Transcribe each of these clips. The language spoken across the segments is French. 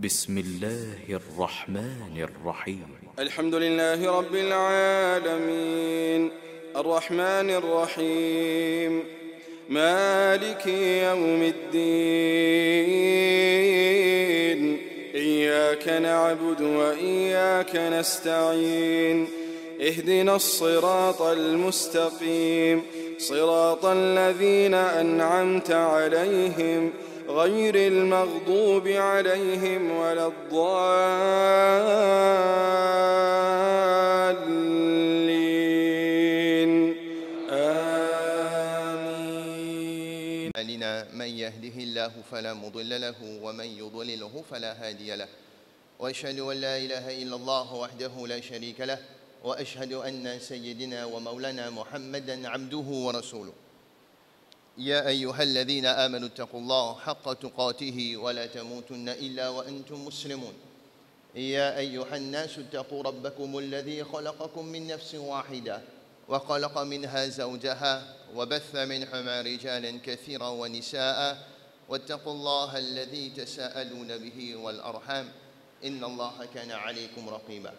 بسم الله الرحمن الرحيم الحمد لله رب العالمين الرحمن الرحيم مالك يوم الدين إياك نعبد وإياك نستعين اهدنا الصراط المستقيم صراط الذين أنعمت عليهم غير المغضوب عليهم ولا الضالين آمين. من يهده الله فلا مضل له ومن يضلله فلا هادي له وأشهد أن لا إله إلا الله وحده لا شريك له وأشهد أن سيدنا ومولانا محمدا عبده ورسوله. يا أيها الذين آمنوا اتقوا الله حق تقاته ولا تموتن إلا وأنتم مسلمون. يا أيها الناس اتقوا ربكم الذي خلقكم من نفس واحدة وخلق منها زوجها وبث منهما رجالا كثيرا ونساء واتقوا الله الذي تساءلون به والأرحام إن الله كان عليكم رقيبا.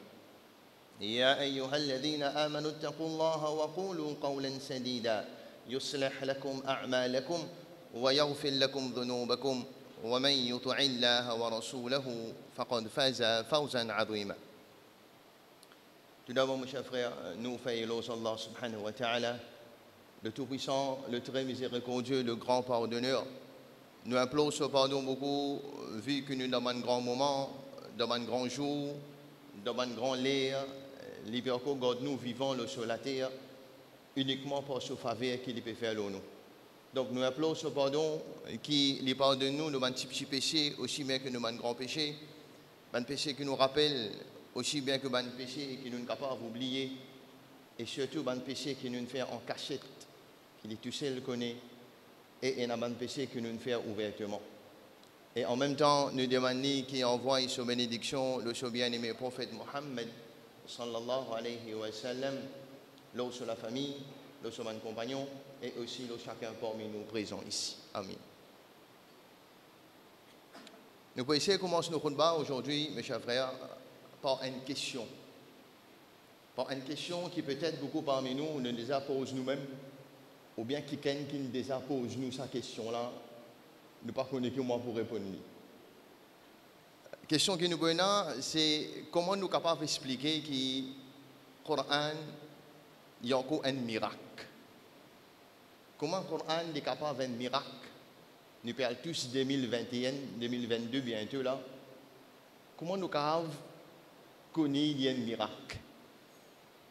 يا أيها الذين آمنوا اتقوا الله وقولوا قولا سديدا يصلح لكم أعمالكم ويغفر لكم ذنوبكم ومن يطع الله ورسوله فقد فاز فوزا عظيما. Tout d'abord, mes chers frères, nous faisons Allah subhanahu wa ta'ala, le Tout-Puissant, le très miséricordieux, le grand pardonneur. Nous appelons ce pardon beaucoup, vu que nous dans un grand moment, dans un grand jour, dans un grand l'air, l'hiver que nous vivons sur la terre, uniquement par ce faveur qu'il peut faire nous. Donc nous appelons ce pardon qui les pardonne nous de petits péchés aussi bien que de grands péchés, un péché qui nous rappelle aussi bien que un péché qui nous est capable d'oublier et surtout un péché qui nous fait en cachette, qu'il est tout seul connaît et un péché qui nous fait ouvertement. Et en même temps, nous demandons qu'il envoie sa bénédiction le bien-aimé prophète Mohammed sallallahu alayhi wa sallam, l'eau sur la famille, l'eau sur mon compagnon et aussi l'eau chacun parmi nous présents ici. Amen. Nous pouvons essayer de commencer nos combats aujourd'hui, mes chers frères, par une question. Par une question qui peut-être beaucoup parmi nous nous déjà pose nous-mêmes, ou bien quelqu'un qui nous déjà pose nous sa question-là, nous ne connaissons pas comment pour répondre. La question qui nous pose, c'est comment nous sommes capables d'expliquer que le Coran il y a encore un miracle. Comment le Coran est capable d'un miracle? Nous parlons tous 2021, 2022 bientôt là. Comment nous sommes capables de connaître qu'il y a un miracle?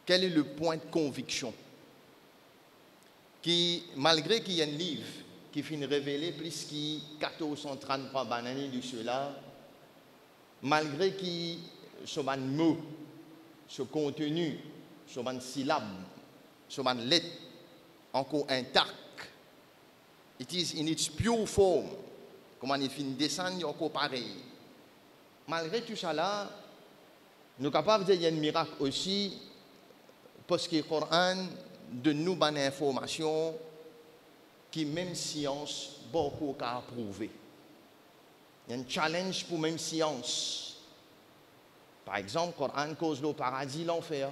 Quel est le point de conviction? Qui, malgré qu'il y a un livre qui finit révéler plus que 1433 bananes de cela, malgré qu'il soit un mot, ce contenu, ce syllabe, ce lettre encore intact, it is in its pure form, comment il finit descendre encore pareil. Malgré tout ça là, nous sommes capables de dire qu'il y a un miracle aussi parce que le Coran donne nous une information qui même science beaucoup qu'à prouver. Il y a un challenge pour même science. Par exemple, le Coran cause le paradis, l'enfer.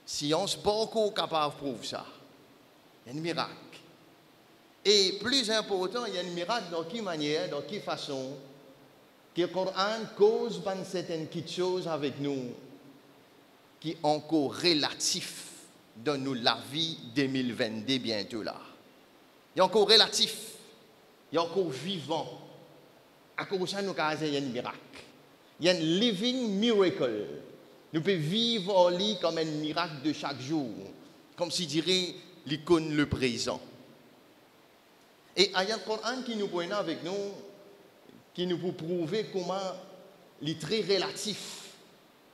Science beaucoup capable de prouver ça. Il y a un miracle. Et plus important, il y a un miracle dans quelle manière, dans quelle façon que le Coran cause une certaine chose avec nous qui est encore relatif dans nous la vie 2022 bientôt là. Il est encore relatif, il est encore vivant. À cause de ça, nous avons un miracle. Il y a un living miracle. Nous pouvons vivre en lui comme un miracle de chaque jour, comme si dirait l'icône le présent. Et il y a le Coran qui nous prend avec nous, qui nous peut prouver comment il est très relatif,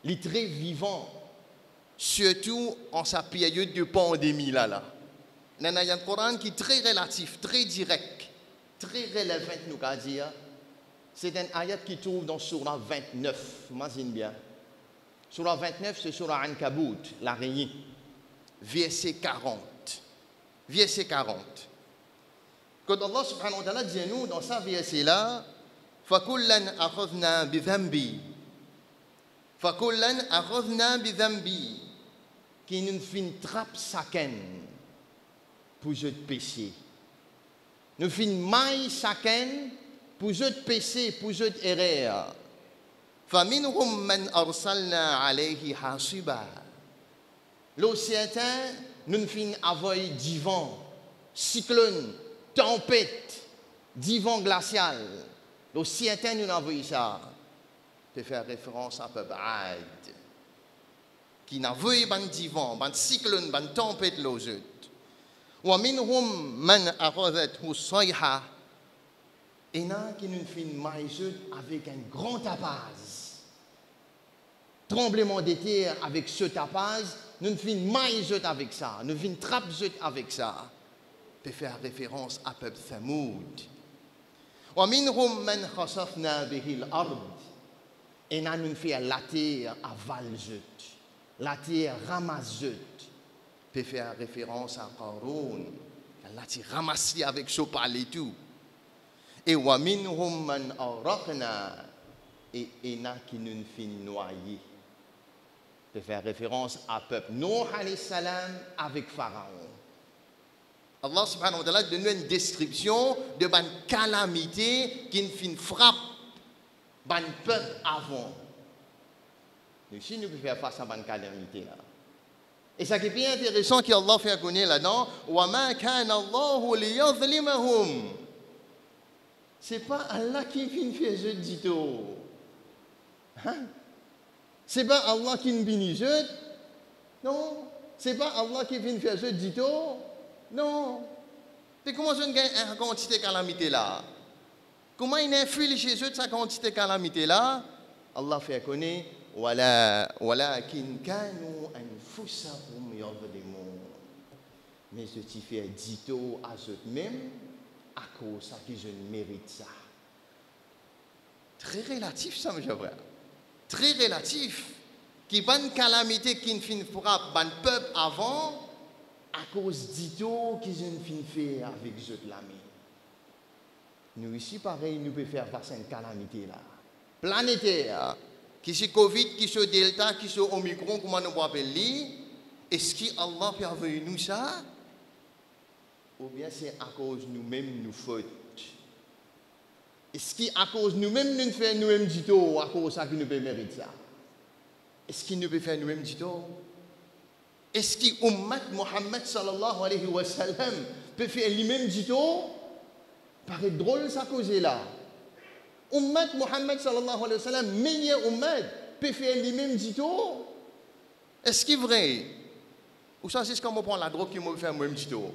il est très vivant, surtout en sa période de pandémie là. Il y a un Coran qui est très relatif, très direct, très relevant, nous allons dire. C'est un ayat qui trouve dans Surah 29, imagine bien. Surah 29, c'est Surah Ankabut, l'araignée. Verset 40. Verset 40. Quand Allah subhanahu wa ta'ala dit nous dans sa verset là, فَكُلًّا أَخَذْنَا بِذَنْبِي فَكُلًّا أَخَذْنَا بِذَنْبِي qui nous fait une trappe chacun pour je péché. Nous fait une maille chacun pour je péché, pour je erreur. فَمِنْهُمْ مَنْ أَرْسَلْنَا عَلَيْهِ حَاصِبًا L'océan, nous fait une avoie divin, cyclone, tempête, divin glacial. L'océan, nous avons ça. Peut faire référence à peuple Ad. Qui n'a vu ban divan, ban cyclone, ban tempête l'ozut. Wa minhum man akhadhathu sayha. Et là qui nous fait une maïzut avec un grand tapage. Tremblement de terre avec ce tapage, nous fait une maïzut avec ça, nous fait une trappe-zut avec ça. Peut faire référence à peuple Thamoud. Wa minhum man khasafna bihi al-ard. Et là nous fait la terre aval-zut. La terre ramasse-zut peut faire référence à Qaroun. La terre ramassée avec ce palais tout. Et wa minhum man araqna. Et il y a qui nous fait noyer. Peut faire référence à peuple Nuh alayhi salam avec Pharaon. Allah subhanahu wa ta'ala donne une description de une calamité qui nous fait une frappe ban peuple avant. Nous aussi, nous pouvons faire face à cette calamité-là. Et ça qui est bien intéressant qu'Allah fait connaître là-dedans, وَمَا كَانَ اللَّهُ لِيَظْلِمَهُمْ. Ce n'est pas Allah qui vient faire jeu du tout. Ce n'est pas Allah qui nous bénit jeu. Non. Ce n'est pas Allah qui vient faire jeu du tout. Non. Et comment on gagne une quantité de calamité là? Comment il inflige chez eux cette quantité de calamité là? Allah fait connaître ولكن كانوا أنفسهم يظلمون. Mais je t'y fais dito à eux-mêmes à cause ça que je ne mérite ça. Très relatif ça, mes chers frères. Très relatif. Qui bonne calamité qui ne finit frappe ban peuple avant à cause dito qui je ne finis faire avec eux de l'ami. Nous ici pareil nous pouvons faire face à une calamité là. Planétaire. Qui c'est Covid, qui c'est Delta, qui c'est Omicron, comment nous appelons. Est-ce qu'Allah peut avoir nous ça? Ou bien c'est à cause nous-mêmes nous fautes? Est-ce qu'à cause nous-mêmes nous faisons nous-mêmes du tout, à cause ça que nous pouvons mériter ça? Est-ce qu'il nous peut faire nous-mêmes du tout? Est-ce que Ummat Muhammad sallallahu alayhi wa sallam peut faire lui-même du tout? Paraît drôle ça cause là. Ummat Muhammad sallallahu alayhi wa sallam, meilleur ummat, peut faire lui-même du tout. Est-ce qu'il est vrai? Ou ça, c'est comme on prend la drogue qui m'a fait moi-même du tout.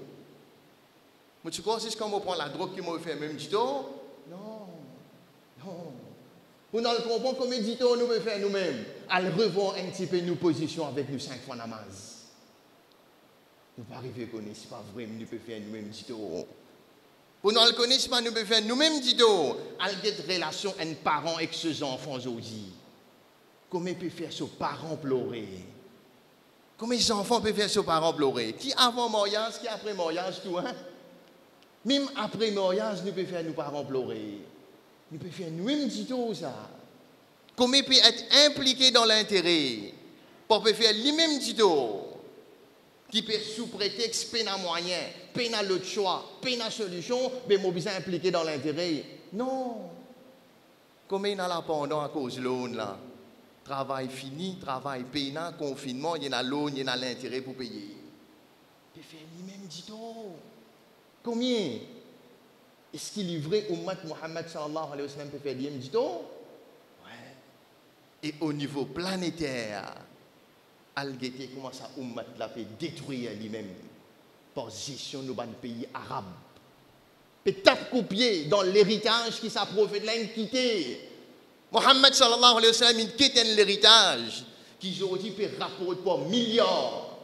Mais tu crois que c'est comme on prend la drogue qui m'a fait moi-même du tout? Non. Non. Pour nous comprendre comment du tout nous pouvons faire nous-mêmes. Elle revoit un petit peu nos positions avec nous 5 fois namaz. Nous ne pouvons pas arriver à connaître, ce n'est pas vrai, nous pouvons faire nous-mêmes du tout. Pour nous le connaître, nous pouvons faire nous-mêmes du tout. Elle a des relations avec un parent avec ses enfants aujourd'hui. Comment peut faire ses parents pleurer? Comment les enfants peuvent faire ses parents pleurer? Qui avant mariage, qui après mariage, tout, hein? Même après mariage, nous pouvons faire nos parents pleurer. Nous pouvons faire nous-mêmes du tout, ça. Comment peut être impliqué dans l'intérêt? Pour faire lui-même du tout. Qui peut sous prétexte peine à moyen, peine à l'autre choix, peine à solution, mais mon besoin impliqué dans l'intérêt. Non. Combien il y a là pendant à cause de l'eau là? Travail fini, travail payant, confinement, il y a l'eau, il y a l'intérêt pour payer. Il peut faire lui-même du tout. Combien? Est-ce qu'il est vrai Ummat Muhammad sallallahu alayhi wa sallam peut faire lui-même du tout? Ouais. Et au niveau planétaire, Al-Ghete commence à Ummat la fait détruire lui-même par gestion de nos pays arabes. Et tape coupier dans l'héritage qui s'approuve de l'iniquité. Mohammed sallallahu alayhi wa sallam, il quitte l'héritage qui aujourd'hui peut rapporter pour milliards.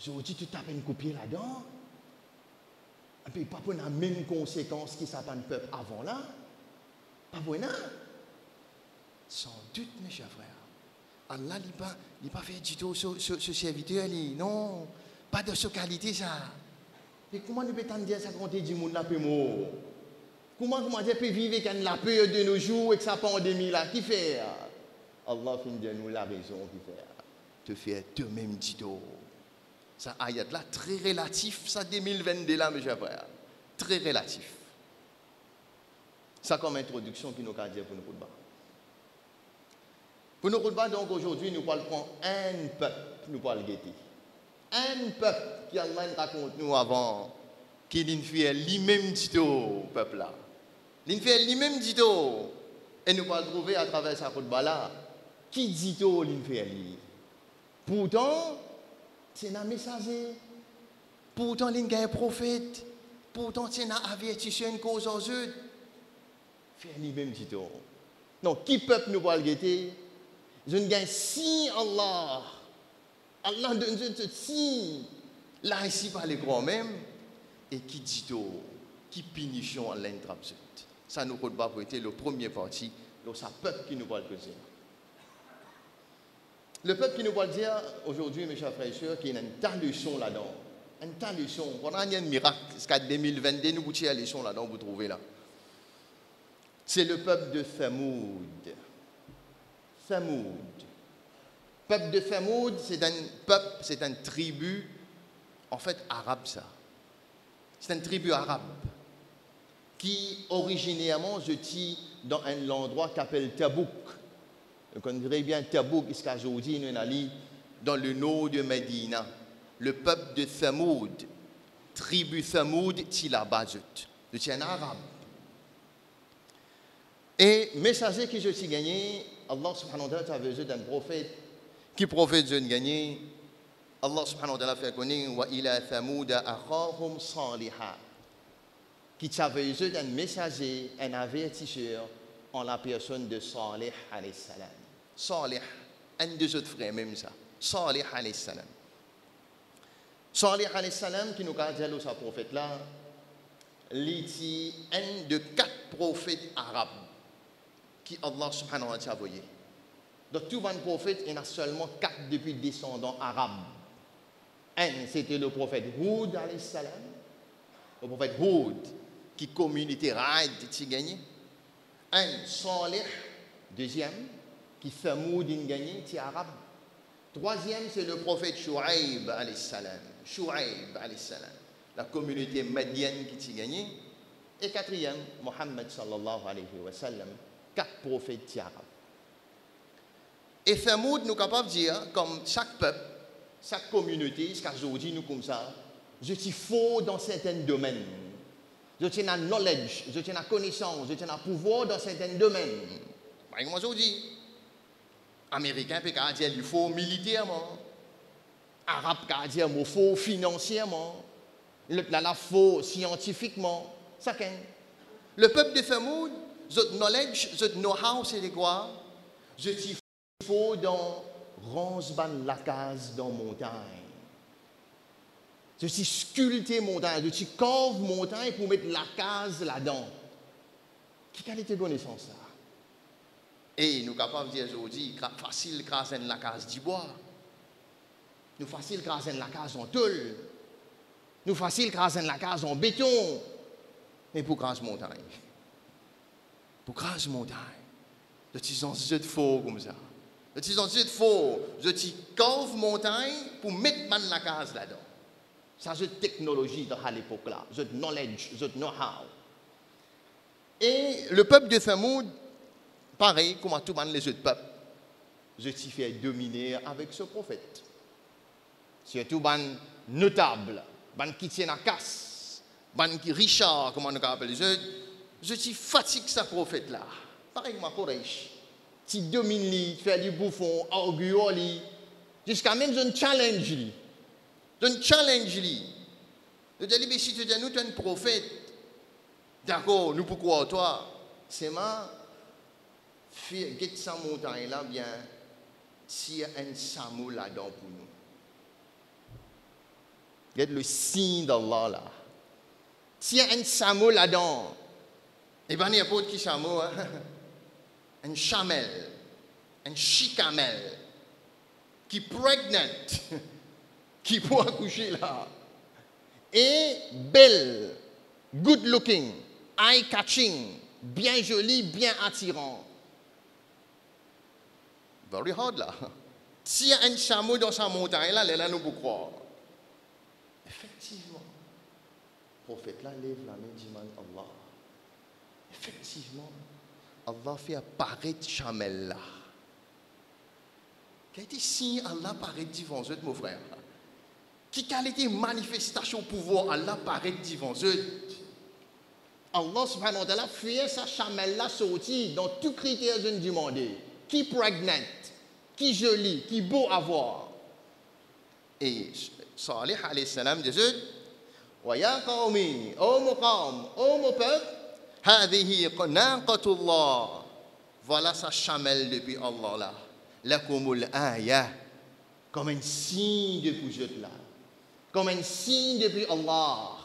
Aujourd'hui, tu tapes une coupie là-dedans. Et puis, pas pour la même conséquence qui s'appelle le peuple avant là. Pas pour ça. Sans doute, mes chers frères. Allah n'a pas fait du tout ce serviteur. Non, pas de ce qualité ça. Et comment nous pouvons dire ça quand on dit du monde là, Comment on peut vivre avec la peur de nos jours et que sa pandémie là? Qui fait? Allah finit de nous la raison qui fait. Te faire toi-même Tito. Ça ayat là très relatif, ça 2022 là, mes chers frères. Très relatif. Ça comme introduction qui nous a dit pour nous khutba. Pour nous khutba, donc aujourd'hui, nous allons prendre un peuple, nous allons guetter. Un peuple qui Allah raconte nous avant, qui l'in fait lui-même Tito, peuple là. L'in fait lui-même Tito. Et nous allons trouver à travers sa khutba là, qui Tito l'in fait lui. Pourtant, c'est un messager. Pourtant, il y a un prophète. Pourtant, c'est un avertisseur, une cause aux autres. Faire lui-même, Tito. Non, qui peuple nous va le guetter? Je ne gagne si Allah. Allah donne ce si. Là, ici, par les grands même. Et qui Tito? Qui punition Allah trappe. Ça nous compte pas pour être le premier parti. Donc, c'est le peuple qui nous va le causer. Le peuple qui nous va le dire aujourd'hui, mes chers frères et sœurs, qu'il y a une tas de leçons là-dedans. Une tas de leçons. Voilà, il y a un miracle. Jusqu'à 2022, nous boutiez la leçon là-dedans, vous trouvez là. C'est le peuple de Thamoud. Thamoud. Peuple de Thamoud, c'est un peuple, c'est une tribu, en fait, arabe ça. C'est une tribu arabe qui, originairement, se tient dans un endroit qu'appelle Tabouk. Vous connaissez bien Tabouk, jusqu'à aujourd'hui, nous allons dans le nord de Médina. Le peuple de Thamoud, tribu Thamoud, c'est là-bas, c'est un arabe. Et messager qui je suis gagné, Allah subhanahu wa ta'ala a besoin d'un prophète. Qui prophète je gagné? Allah subhanahu wa ta'ala fait connaître wa ila Thamoud akhahum saliha. Qui a besoin d'un messager, un avertisseur en la personne de Salih alayhi salam. Salih, un des autres frères, même ça. Salih alayhi salam. Salih alayhi salam, qui nous a dit à ce prophète-là, il est un de 4 prophètes arabes qui Allah subhanahu wa ta'ala a envoyé. Donc, tous les prophètes, il y en a seulement 4 depuis descendants arabes. Un, c'était le prophète Houd alayhi salam. Le prophète Houd, qui communauté raide, qui gagné. Un, Salih, deuxième, qui Thamoud a gagné, qui est arabe. Troisième, c'est le prophète Shu'aib alayhi salam. Shu'aib alayhi salam. La communauté madienne qui a gagné. Et quatrième, Mohammed sallallahu alayhi wa sallam. 4 prophètes arabes. Et Thamoud, nous sommes capables de dire, comme chaque peuple, chaque communauté, jusqu'à aujourd'hui, nous comme ça, je suis faux dans certains domaines. Je tiens à knowledge, je tiens à connaissance, je tiens à pouvoir dans certains domaines. Par exemple, aujourd'hui, Américain peut dire qu'il faut militairement, Arabe peut dire qu'il faut financièrement, l'autre là, il faut scientifiquement. Chacun. Le peuple de Thamoud, votre knowledge, votre know-how, c'est quoi? Je suis faux dans Ransban la case dans montagne. Je suis sculpté montagne, je suis cave montagne pour mettre la case là-dedans. Qui qualité de connaissance ça? Et nous sommes capables de dire aujourd'hui, facile craser la case du bois. Nous facile craser la case en tôle. Nous facile craser la case en béton. Mais pour craser montagne. Pour craser montagne. Je suis en jeu de faux comme ça. Je suis en jeu de faux. Je suis cave montagne pour mettre la case là-dedans. Ça, c'est technologie à l'époque là. C'est knowledge, c'est know-how. Et le peuple de Thamoud, pareil, comme à tous les autres peuples, je suis fait dominer avec ce prophète. Surtout ban notable, ban qui tient à casse, ban qui Richard, comment on appelle les autres. Je suis fatigué ce prophète là. Pareil, ma Koresh. Tu domines lui, fais du bouffon, argument lui, jusqu'à même je challenge lui. Je challenge lui. Je dis, mais si tu dis, nous, tu es un prophète. D'accord, nous pourquoi toi? C'est ma fille, get sa montagne là, bien, s'il y a un samoul là-dedans pour nous. Il y a le signe d'Allah là. S'il y a un samoul là-dedans, eh bien, il n'y a pas de qui chameau, hein? Un chamel, un chicamel, qui est pregnant, qui peut accoucher là. Et belle, good looking, eye-catching, bien joli, bien attirant. Very hard là. S'il y a un chameau dans sa montagne, là, nous pouvons croire. Effectivement. Le prophète là lève la main, dit Allah. Effectivement, Allah fait apparaître chamel là. Quel était signe Allah apparaît devant eux, mon frère? Qui a été manifestation pouvoir Allah apparaît devant eux? Allah subhanahu wa ta'ala fait sa chamel là sortir dans tous critères du monde. Qui pregnant, qui joli, qui beau à voir. Et Salih alayhi salam dit wa ya qawmi, ô mon qawm, ô mon peuple, hadhihi naqatullah. Voilà sa chamelle depuis Allah là. Lakumul aya. Comme un signe depuis je là. Comme un signe depuis Allah.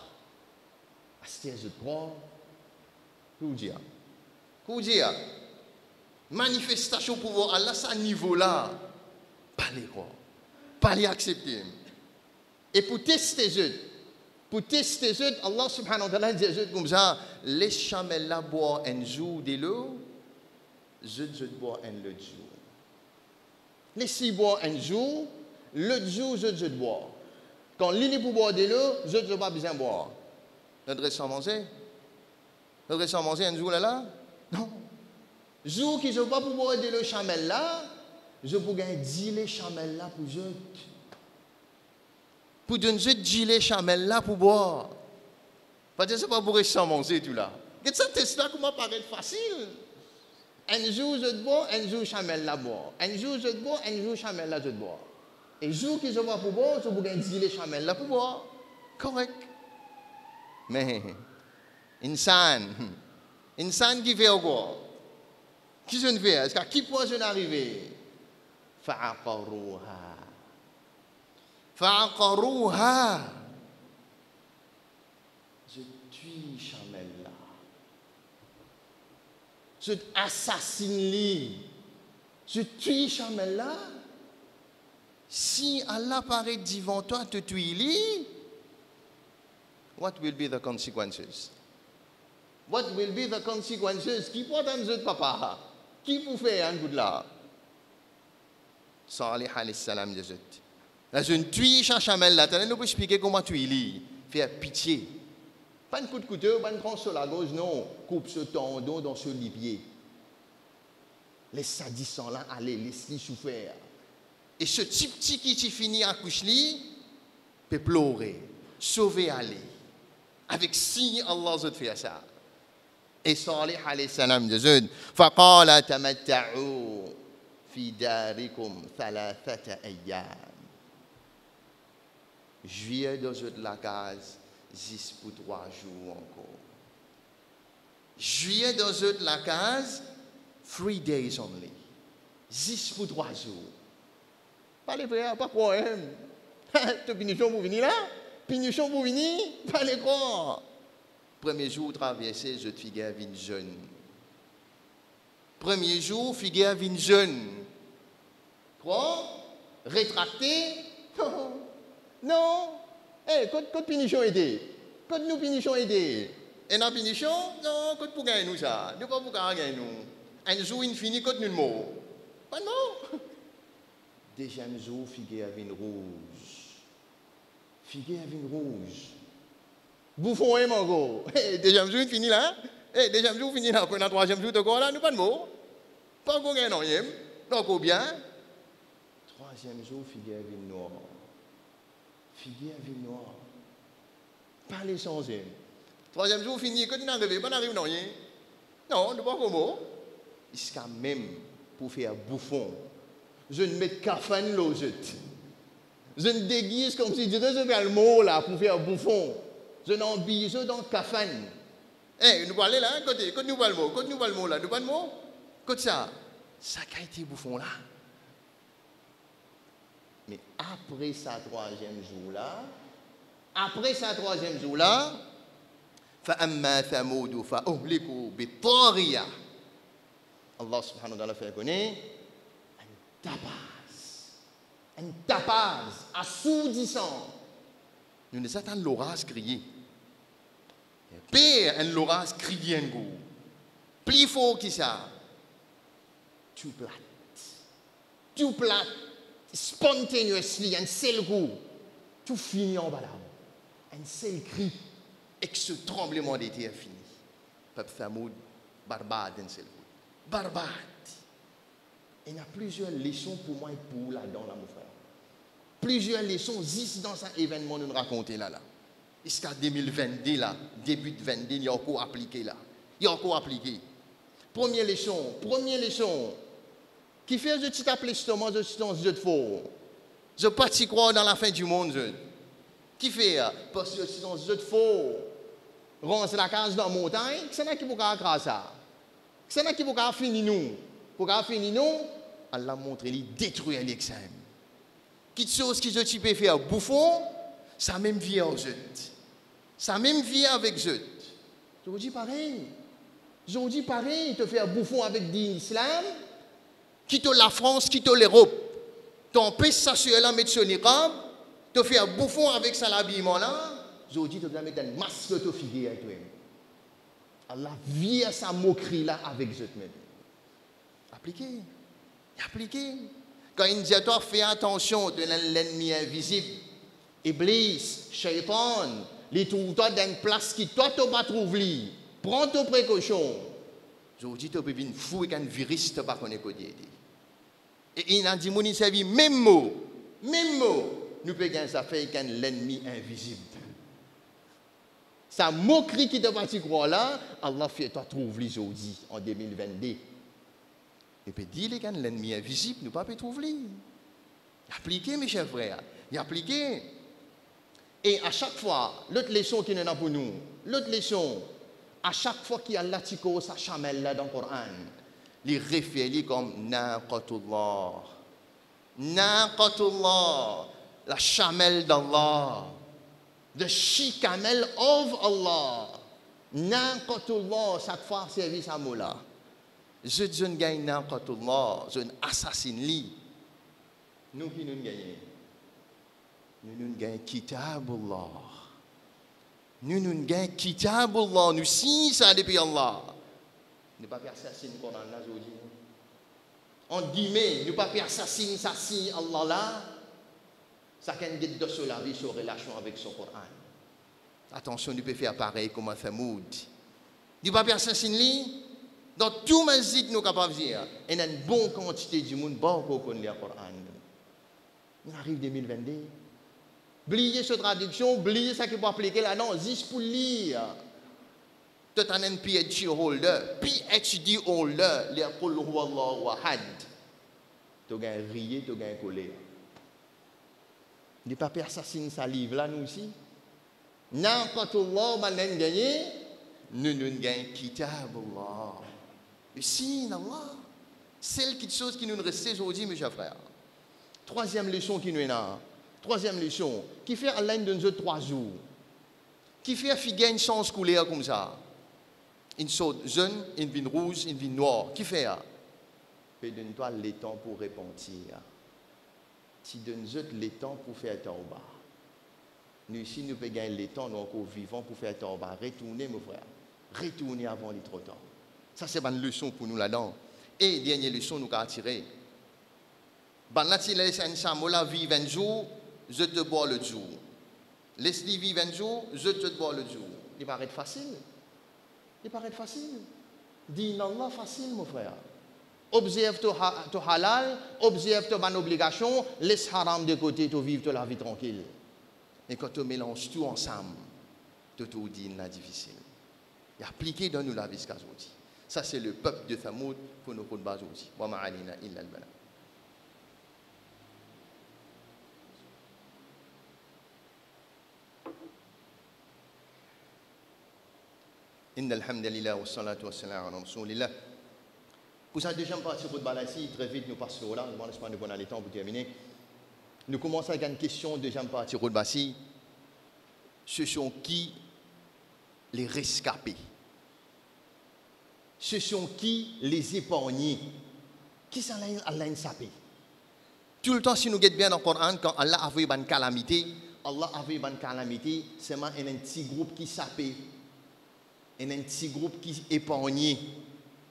Est-ce que je crois? Koudia. Manifestation pouvoir Allah, c'est à niveau là. Pas les croire. Pas les accepter. Et pour tester eux, Allah subhanahu wa ta'ala dit comme ça, les chamelles là boire un jour de l'eau, je bois un autre jour. Les six boire un jour, l'autre jour, je bois. Quand l'île pour boire de l'eau, je ne pas besoin boire. Notre récent manger un jour là? Non. Jour qui je ne pas pour boire de l'eau chamelle là, je peux gagner 10 les chamelles là pour je. Pour donner 10 les chamelles là pour boire. Parce que ce n'est pas pour récent manger tout là. Et ça teste là comment paraît facile. Un jour je bois, un jour chamelle là boire. Un jour je bois, un jour chamelle là je bois. Et jour qui je ne pas pour boire, je peux gagner 10 les chamelles là pour boire. Correct. Mais insan qui fait quoi? Qui je ne fais? Est-ce qu'à qui point je n'arrive? Fa'aqaruha. Je tue chamel là. Je assassine lui. Je tue chamel là. Si Allah apparaît devant toi, te tue lui. What will be the consequences? What will be the consequences? Qui peut attendre papa? Qui peut faire un bout là? Salih alayhi salam dit là, je ne tue chamel là. Nous pouvons expliquer comment tuer lui. Faire pitié. Pas un coup de couteau, pas un tranche sur la gauche, non. Coupe ce tendon dans ce lipier. Les sadissants là, allez, laisse-les souffrir. Et ce petit qui finit à coucher, peut pleurer, sauver aller. Avec signe, Allah a fait ça. Et Salih alayhi salam dit فقال تمتعوا في داركم 3 أيام. Juillet dans la case, 10 pour 3 jours encore. Juillet dans la case, 3 days only. 10 pour 3 jours. Pas les frères, pas quoi. Tu punition pour venir là? Punition pour venir? Pas les quoi. Premier jour traversé, je te figure une jeune. Premier jour, figure une jeune. Quoi? Rétracté? Non. Quand punition aidé. Quand nous punition aidé. Et la punition? Non, quand pour gagner nous ça. Ne pas pour gagner nous. Un jour infini, quand nous le mot. Pas de mot. Deuxième jour, figure une rouge. Figure une rouge. Bouffon et mango. Deuxième jour, fini là. Deuxième jour, fini là. Après, le troisième jour, encore là, nous pas de mots. Pas encore gagné, non, yem. Donc, bien. Troisième jour, figure une noire. Figure une noire. Pas les changer. Troisième jour, fini. Quand tu n'arrives pas, n'arrive non, yem. Non, ne pas comme mot. Jusqu'à même pour faire bouffon. Je ne mets cafane l'ojette. Je ne déguise comme si je devais faire le mot là pour faire bouffon. Je n'embise dans cafane. Nous parlons là, côté, quand nous parlons le mot là, nous parlons le mot. Côté ça a été bouffon là. Mais après sa troisième jour là, فَأَمَّا ثَمُودُ فَأُهْلِكُوا بِالطَّاغِيَةِ. Allah subhanahu wa ta'ala fait connaître un tapage assourdissant. Nous nous attendons l'orage crier. Père, un l'oras crié un goût. Plus fort que ça. Tout plat. Tout plat. Spontaneously, un seul goût. Tout fini en bas là. Un seul cri. Et que ce tremblement de terre fini. Peuple Thamoud, Barbade, un seul goût. Barbade. Il y a plusieurs leçons pour moi et pour là-dedans, là, mon frère. Plusieurs leçons, 10 dans cet événement, nous raconter là. Jusqu'à 2022, là, début de 2022, il y a encore appliqué là. Il y a encore appliqué. Première leçon. Qui fait je t'ai appelé justement, je suis faux. Je ne pas t'y croire dans la fin du monde. Qui fait parce que je suis faux. Ronce la case dans la montagne, c'est là qui peut faire ça. C'est là qui peut finir nous. Pour finir nous, Allah montre lui détruire l'examen. Quelque chose qui je peux faire bouffon, ça même vie aux autres. Ça même vie avec eux. Je vous dis pareil. Te faire bouffon avec l'islam, quitte la France, quitte l'Europe. T'empêches ça sur la mettre sur l'Iran, te faire bouffon avec ça l'habillement là, je vous dis, tu dois mettre un masque de ta figure à toi. Allah vit à sa moquerie là avec eux même. Appliquez. Quand il dit à toi, fais attention de l'ennemi invisible. Iblis, Shaitan, les trouve-toi dans une place qui toi, tu vas trouver. Prends tes précautions. Je vous dis, tu peux venir fou et un virus, tu ne peux pas connaître. Et il a dit, mon servi, même mot, nous pouvons gagner ça fait avec l'ennemi invisible. Sa moquerie qui te va t'y croire là, Allah fait toi trouver aujourd'hui, en 2022. Et puis dire que l'ennemi invisible, nous ne pouvons pas trouver. Appliquez, mes chers frères. Appliquez. Et à chaque fois, l'autre leçon qui est là pour nous, à chaque fois qu'il y a l'atiko, sa chamelle là dans le Coran, il réfère comme Naqatullah. Naqatullah, la chamelle d'Allah. The she-camel of Allah. Naqatullah, chaque fois service à Moula. Je ne gagne Naqatullah, je assassine li. Nous qui nous gagnons. Nous gagnons Kitabullah. Nous gagnons Kitabullah. Nous signons ça depuis Allah. Nous ne pas assassiner le Coran là aujourd'hui. En guillemets, nous ne pas assassiner ça si Allah là. Ça can get de sur la vie, sur relation avec son Coran. Attention, nous pouvons faire pareil comme un Thamoud. Nous ne pas assassiner lui. Dans tout masjid, nous sommes capables de dire, il y a une bonne quantité de monde qui connaît le Coran. On arrive 2022. Oubliez cette traduction, oubliez ça qui peut appliquer là. Non, juste pour lire. Tu as un PhD holder, les Qul huwallahu ahad. Tu as rié, tu as collé. Ne pas assassiner sa livre là, nous aussi. Naqatullah, nous avons gagné. Nous gagnons Kitabullah. Et si, Allah, c'est quelque chose qui nous reste aujourd'hui, mes chers frères. Troisième leçon qui nous est là. Troisième leçon. Qui fait à l'un de nous 3 jours. Qui fait figuer une chance couleur comme ça. Une saute jaune, une vine rouge, une vine noire. Qui fait ça? Donne-toi le temps pour repentir. Tu donnes le temps pour faire tauba. Nous ici, nous pouvons gagner le temps, nous encore vivants pour faire tauba. Retournez, mon frère. Retournez avant les trop temps. Ça, c'est une leçon pour nous là-dedans. Et dernière leçon, nous avons tiré. Si la vie 20 jours, je te bois le jour. Laisse-les vivre 20 jours, je te bois le jour. Il paraît facile. Dis Allah facile, mon frère. Observe ton halal, observe ton obligation, laisse haram de côté, tu vivre la vie tranquille. Et quand tu mélanges tout ensemble, tu te dis la difficile. Et appliquer dans nous la vie jusqu'à aujourd'hui. Ça, c'est le peuple de Thamoud pour nos cours aujourd'hui. Wa ma'alina illa al-bala. Inna alhamdulillah wa salatu wa salam ala rasulillah. Pour sa deuxième partie de Balassi, très vite nous passons là, nous allons prendre le temps pour terminer. Nous commençons avec une question, deuxième partie de Balassi. Ce sont qui les rescapés? Ce sont qui les épargnés? Qui sont Allah sapé? Tout le temps, si nous regardons bien dans le Coran, quand Allah a vu une calamité, c'est un petit groupe qui sapé. Et un petit groupe qui est épargné.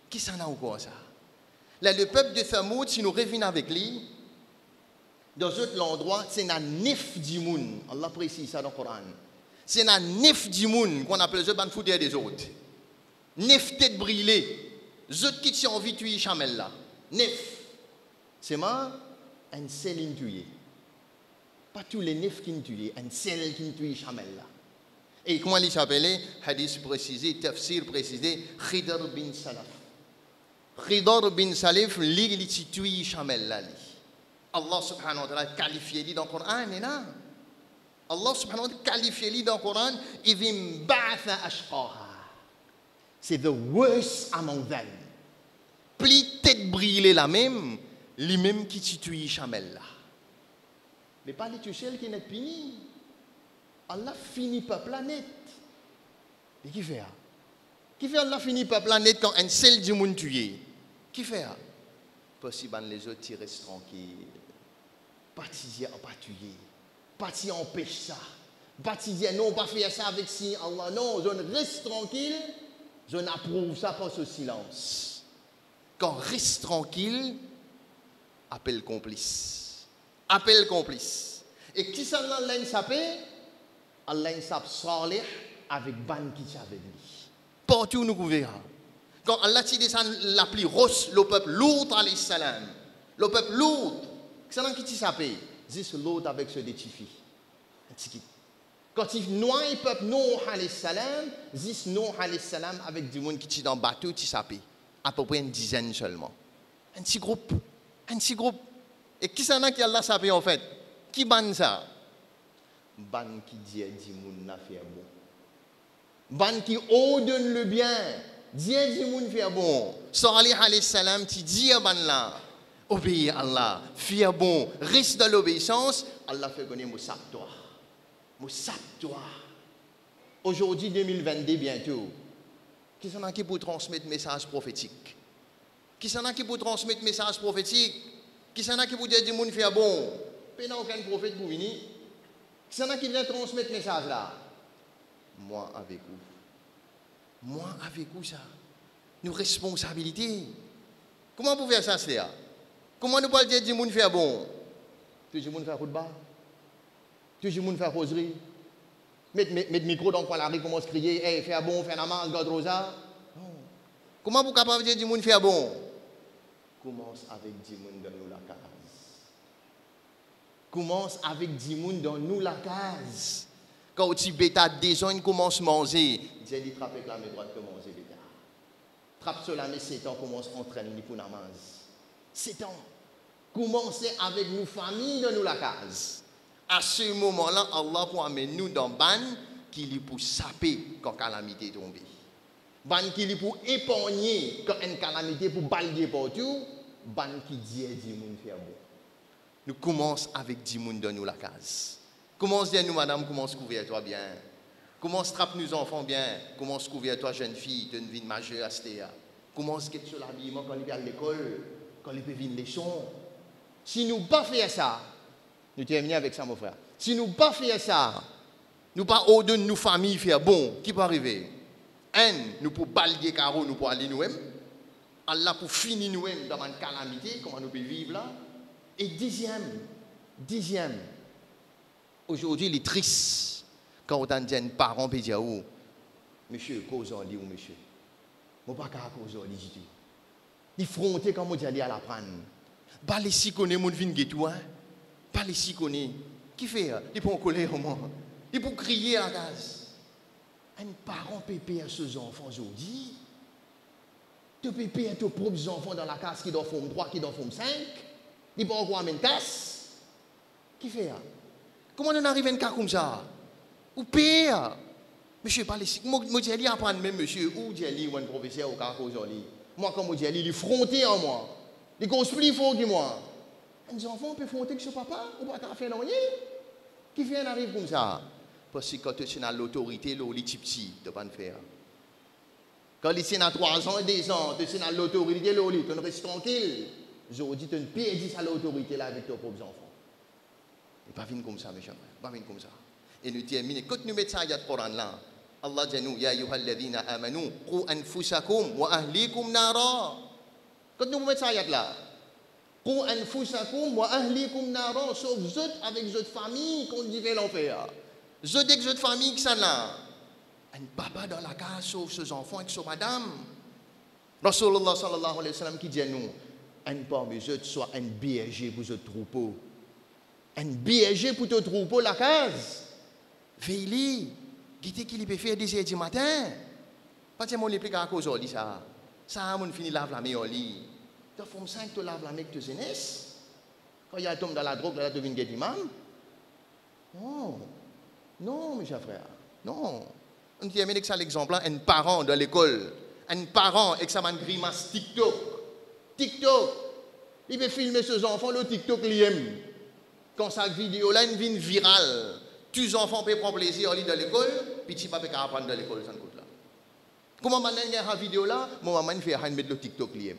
Qui s'en a ou quoi ça? Là, le peuple de Thamoud, si nous revenons avec lui, dans autre endroit, c'est un nef dimoun. Allah précise ça dans le Coran. C'est un nef dimoun qu'on appelle les autres foutre des autres. Nef tête brûlée. Les autres qui ont envie de tuer chamel là. Nef. C'est moi, un seul qui tué. Pas tous les nefs qui tuent, un seul qui tue chamel là. Et comment il s'appelait? Hadith précisé, tafsir précisé, Khidr bin Salaf. Khidr bin Salaf, il tue chamel là. Allah subhanahu wa ta'ala qualifié dans le Coran, et là. Allah subhanahu wa ta'ala qualifié dans le Coran, idhim ba'atha ashqaha. C'est the worst among them. Plus tête brûlée la même, les mêmes qui tue chamel là. Mais pas les tuchels qui n'est fini. Allah finit par planète. Et qui fait? Qui fait Allah finit par planète quand un seul du monde tué? Qui fait? Possible les autres qui restent tranquilles. Partis en pas tuer. Partis empêche ça. Partis dire non, pas faire ça avec si Allah. Non, je reste tranquille. Je n'approuve ça pas ce silence. Quand reste tranquille, appel complice. Appel complice. Et qui s'en a l'un sapé? Allah s'appelle Salih avec ban qui avec lui. Partout nous couvrira. Quand Allah t'a descend l'appli Ross, le peuple Lout alayhi salam. Le peuple Lout, c'est là qui t'y s'appelle. Dis Lout avec ce détifi. Quand il noie le peuple Nuh alayhi salam, dis Nuh alayhi salam avec du monde qui t'y dans le bateau t'y s'appelle. À peu près une dizaine seulement. Un petit groupe. Un petit groupe. Et qui s'en a qui Allah s'appelle en fait? Qui ban ça? Ban qui dit moun na fait bon. Ban qui ordonne le bien. Dit moun fait bon. Salih alayhi salam ti dit ban là. Obéir à Allah, faire bon, reste dans l'obéissance. Allah fait connaître moussap-toi. Moussap-toi. Aujourd'hui 2022 bientôt. Qui s'en a qui pour transmettre message prophétique? Qui s'en a qui pour transmettre message prophétique? Qui s'en a qui pour dire du monde fait bon? Il n'y a aucun prophète pour venir. Qui s'en a qui vient transmettre ce message là? Moi avec vous. Moi avec vous ça. Nos responsabilités. Comment vous faire ça, c'est? Comment nous pouvons dire du monde fait bon? Tout le monde fait football. Tout le monde fait causerie. Mettre le micro dans la rue, commence à crier, hey, fais bon, fais namaz, garde rosa. Comment vous capable de dire du monde fait bon? Commence avec du monde dans nous la case. Commence avec du monde dans nous la case. Quand tu bêta déjà, il commence à manger. J'ai dit, trappe avec la main droite que manger bêta. Trappe sur la main, 7 ans, commence à entraîner pour namaz. 7 ans. Commencez avec nos familles dans nous la case. À ce moment-là, Allah pour amener nous dans ban qui lui pour saper quand calamité est tombée. Ban qui lui pour épargner quand une calamité pour balayer partout. Ban qui dit du monde faire bon. Nous commençons avec du monde dans nous la case. Commence dire nous madame, commence couvrir toi bien. Commence trappe nos enfants bien. Commence couvrir toi jeune fille, d'une vie majeure à Stéa. Commence quelque chose l'habillement quand il vient à l'école, quand il peut venir les leçons. Si nous pas faire ça, nous terminons avec ça, mon frère. Si nous ne pas faire ça, nous pas ordonner nos familles faire bon, qui peut arriver? Un, nous pour balayer carreau, nous pour aller nous-mêmes. Allah pour finir nous-mêmes dans une calamité, comment nous pouvons vivre là. Et dixième, aujourd'hui, il est triste quand on entend un parent peut dire, oh, monsieur, cause en lit ou monsieur. Je ne peux pas cause en lit du tout. Il faut fronter quand on dit aller à la prendre. Pas les si connaît mon vin tout, hein. Pas les si connaît. Qui fait? Il peut en colère au moins. Il peut crier à la case. Un parent peut payer à ses enfants aujourd'hui. Tu peux payer à tes propres enfants dans la case qui doivent faire 3, qui doivent faire 5. Il peut encore amener une tasse. Qui fait? Comment on arrive à un cas comme ça? Ou paye? Monsieur, pas les si. Moi, je dis apprendre même monsieur, ou je dis un professeur au cas aujourd'hui. Moi, comme je dis, il est fronté en moi. Il construit fort que moi. Les enfants peuvent fronter que ce papa, ou pas t'en faire rien. Qui vient arrive comme ça? Parce que quand tu es dans l'autorité, tu es petit, tu ne peux pas le faire. Quand tu es dans 3 ans et 2 ans, tu es dans l'autorité, tu restes tranquille. Aujourd'hui, tu ne perds pas l'autorité là avec tes propres enfants. Et pas venir comme ça, mes chers. Pas venir comme ça. Et nous terminons. Quand nous mettons ça à Coran là, Allah dit nous, ya ayyuhalladhina amanu, qu anfusakum wa ahlikum nara. Quand nous mettons cette ayat-là, qu anfusakum wa ahlikum nara, sauf vous avec votre famille qu'on dit l'enfer. Vous avec votre famille qui sont là. Un papa dans la case, sauf ses enfants avec sa madame. Rasulullah sallallahu alayhi wa sallam qui dit à nous, un parmi eux soit un berger pour ce troupeau. Un berger pour ton troupeau, la case. Veillez, qui peut faire 10 heures du matin. Pas que mon l'éplique à cause de ça. Ça, on finit lave la meilleure lit. Tu fais 5, tu laves la meilleure de jeunesse. Quand il y a un tombe dans la drogue, là, tu viens de imam. Non. Non, mes chers frères. Non. On dit, mais ça l'exemple, un parent dans l'école. Un parent avec sa grimace TikTok. TikTok. Il peut filmer ses enfants, le TikTok l'aime. Quand sa vidéo là, elle vient virale. Tous les enfants peuvent prendre plaisir à aller dans l'école, puis tu ne peux pas apprendre dans l'école, ça ne coûte là. Comment maintenant il y a une vidéo là, mon maman fait mettre le TikTok l'aime.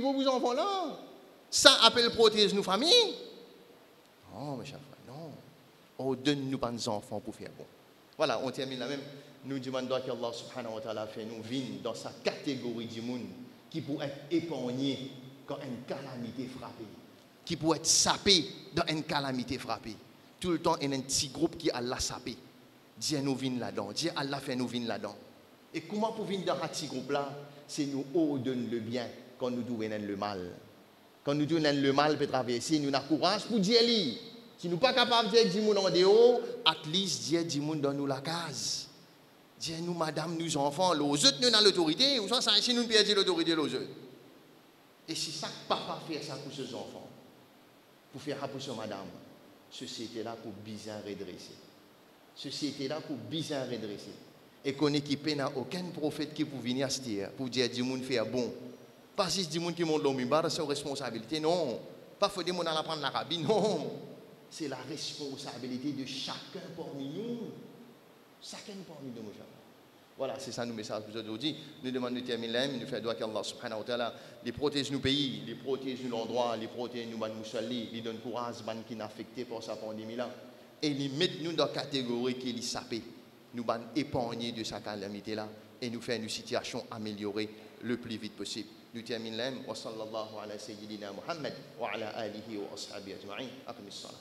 Vos enfants là, ça appelle protéger nos familles. Non, mes chers frères, non. On donne nous pas nos enfants pour faire bon. Voilà, on termine là même. Nous demandons qu'Allah subhanahu wa ta'ala fait nous vivre dans sa catégorie du monde qui pourrait être épargné quand une calamité frappe. Qui pourrait être sapé dans une calamité frappée. Tout le temps, il y a un petit groupe qui a la sapé. Dieu nous vient là-dedans. Dieu Allah fait nous venir là-dedans. Et comment pour venir dans ce petit groupe-là? C'est nous ordonner le bien quand nous donnons le mal. Quand nous donnons le mal pour traverser, nous avons courage pour Dieu. Si nous ne sommes pas capables de dire en dehors, at least Dieu dit dans nous la case. Dieu nous, madame, nous enfants, les autres, nous avons l'autorité. Ou soit si nous perdons l'autorité, les autres. Et si ça, papa fait ça pour ses enfants, pour faire pour son madame, société là pour bien redresser. Société là pour bien redresser. Et qu'on équipe n'a aucun prophète qui peut venir à ce dire pour dire du monde faire bon. Pas juste du monde qui monte l'homme, c'est une responsabilité, non. Pas faut dire qu'on a prendre la cabine, non. C'est la responsabilité de chacun parmi nous. Chacun parmi nous, mon cher. Voilà, c'est ça nos messages pour aujourd'hui. Nous demandons de terminer là, nous faisons qu'Allah subhanahu wa ta'ala les protège nos pays, les protège nos endroits, les protège nos moussali, les donne courage aux qui sont affectés par sa pandémie là. Et les mettre nous dans la catégorie qui est sapée. Nous ban épargner de sa calamité là et nous faire une situation améliorée le plus vite possible. Nous terminons là. Wa sallallahu ala sayyidina Muhammad wa ala alihi wa ashabihi ajma'in. Aqim as-salat.